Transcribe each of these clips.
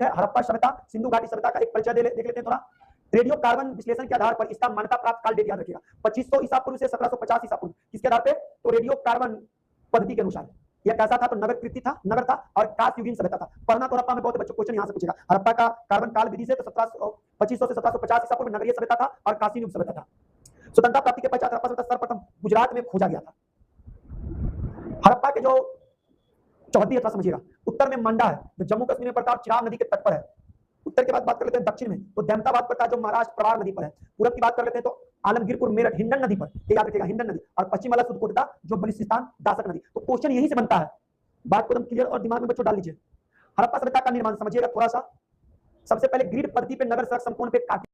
है हड़प्पा सभ्यता, सिंधु घाटी सभ्यता का एक परिचय देख लेते हैं थोड़ा। रेडियो कार्बन विश्लेषण के आधार पर इसका मान्यता प्राप्त काल डेट याद रखिएगा 2500 ईसा पूर्व से 1750 ईसा पूर्व। किसके आधार पे? तो रेडियो कार्बन पद्धति के अनुसार। यह कैसा था? तो नगर कृति था, नगर था और कास्युगीन सभ्यता था। पढ़ना तो हड़प्पा में बहुत बच्चों क्वेश्चन यहां से पूछेगा। हड़प्पा का कार्बन काल विधि से तो 2500 से 1750 ईसा पूर्व नगरीय सभ्यता था और काशी युग सभ्यता था। स्वतंत्रता प्राप्ति के पश्चात हड़प्पा सभ्यता सर्वप्रथम गुजरात में खोजा गया था। हड़प्पा के जो चौहद्दी है समझिएगा, उत्तर में मंडा है जो जम्मू कश्मीर में पड़ता है, चिराग नदी के तट पर है। उत्तर की बात कर लेते हैं दक्षिण में तो दमताबाद पड़ता है जो महाराष्ट्र प्रवार नदी पर है। पूरब की बात कर लेते हैं तो आलमगीरपुर मेरठ हिंडन नदी पर, याद रखिएगा हिंडन नदी, और पश्चिम वाला सुदकोटा जो बलिस्तान दासक नदी। तो क्वेश्चन यहीं से बनता है, बात को एकदम क्लियर और दिमाग में बच्चों डाल लीजिए। हड़प्पा सभ्यता का निर्माण समझिएगा थोड़ा सा। सबसे पहले ग्रिड पद्धति पे नगर सड़क संपूर्ण पे काटी,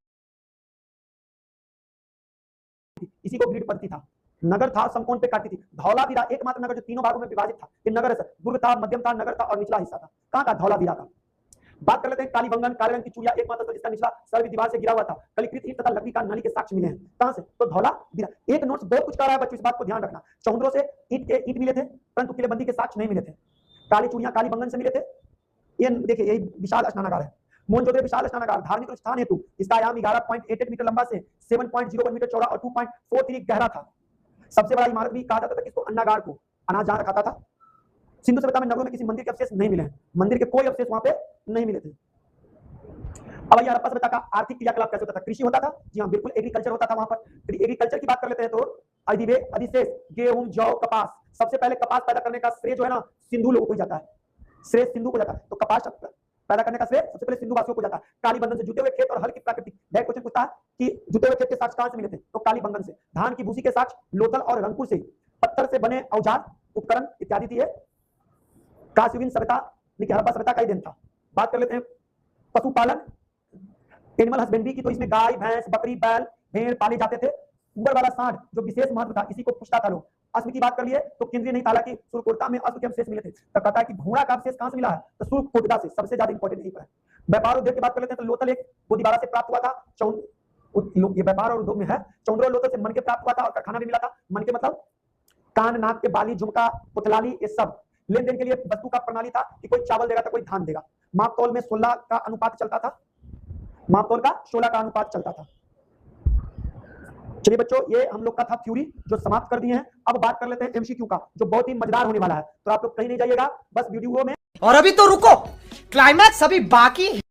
इसी को ग्रिड पद्धति था। नगर था संपूर्ण पे काटी थी। धौलावीरा एकमात्र नगर जो तीनों भागों में विभाजित था। ये नगर है, दुर्ग था, मध्यम था, नगर था और निचला हिस्सा था। कहां का? धौलावीरा का। बात कर लेते हैं कालीबंगन, काले रंग की चूड़िया एकमात्र जिसका निचला सर्व दीवार से गिरा हुआ था। कलिकृत ईंट तथा लकड़ी का नली के साक्ष्य मिले हैं। कहां से? तो धौलावीरा। एक नोट्स बहुत कुछ कर रहा है बच्चों, इस बात को ध्यान रखना। चौंद्रों से ईंट मिले थे परंतु किलेबंदी के साक्ष्य नहीं मिले थे। काली चूड़ियां कालीबंगन से मिले थे। ये देखिए यही विशाल स्नानागार है, मोहनजोदड़ो विशाल स्नानागार। धार्मिक स्थान हेतु इसका आयाम 11.88 मीटर लंबा से 7.01 मीटर चौड़ा और 2.43 गहरा था। सबसे बड़ा इमारत भी कहा जाता था किसको? अन्नागार को। अनाज जहां रखा था। सिंधु सभ्यता में नगरों में किसी मंदिर के अवशेष नहीं मिले हैं, मंदिर के कोई अवशेष वहां पे नहीं मिले थे। अब ये हड़प्पा सभ्यता का आर्थिक क्रियाकलाप कैसे होता था? कृषि होता था, जी हाँ बिल्कुल, एग्रीकल्चर होता था वहां पर। एग्रीकल्चर की बात कर लेते हैं तो अधिशेष गेहूं, जौ, कपास। सबसे पहले कपास पैदा करने का श्रेय जो है ना सिंधु लोगों को जाता है, श्रेय सिंधु को जाता है। तो कपास पैदा करने का श्रेय सबसे पहले सिंधु वासियों को जाता है। कालीबंधन से जुटे हुए खेत और हल की प्राकृतिक। डायरेक्ट क्वेश्चन पूछता है कि जुटे हुए खेत के साक्ष्य कहां से मिले थे? तो कालीबंधन से। धान की भूसी के साक्ष्य लोथल और रंगपुर से। पत्थर से बने औजार, उपकरण इत्यादि थी। कास्युगीन सभ्यता हड़प्पा सभ्यता का ही देन था। बात कर लेते हैं पशुपालन, एनिमल हस्बेंड्री की। तो इसमें गाय, भैंस, बकरी, बैल, भेड़ पाले जाते थे। ऊपर वाला सांड जो विशेष महत्व था, इसी को पूछता था लोग। अश्व की बात कर लिए तो केंद्रीय नहीं, हालांकि सुरकोटता में अश्व के अवशेष मिले थे। तब कहता है कि घोड़ा का अवशेष कहां से मिला है? तो सुरकोटता से। सबसे ज्यादा इंपॉर्टेंट यही पर है। व्यापार उद्योग की बात कर लेते हैं तो लोथल एक बोधीवारा से प्राप्त हुआ था। ये व्यापार और उद्योग में है। चौंद्रो लोथल से मन के प्राप्त हुआ था और कारखाना भी मिला था। मन के मतलब कान, नाक के बाली, झुमका, पुतलाली, ये सब लेन देन के लिए वस्तु का प्रणाली था कि कोई चावल देगा तो कोई धान देगा। माप तौल में 16 का अनुपात चलता था, माप तौल का 16 का अनुपात चलता था। चलिए बच्चों, ये हम लोग का था थ्योरी जो समाप्त कर दिए हैं। अब बात कर लेते हैं एमसीक्यू का जो बहुत ही मजेदार होने वाला है। तो आप लोग कहीं नहीं जाइएगा, बस वीडियो में। और अभी तो रुको, क्लाइमैक्स अभी बाकी है।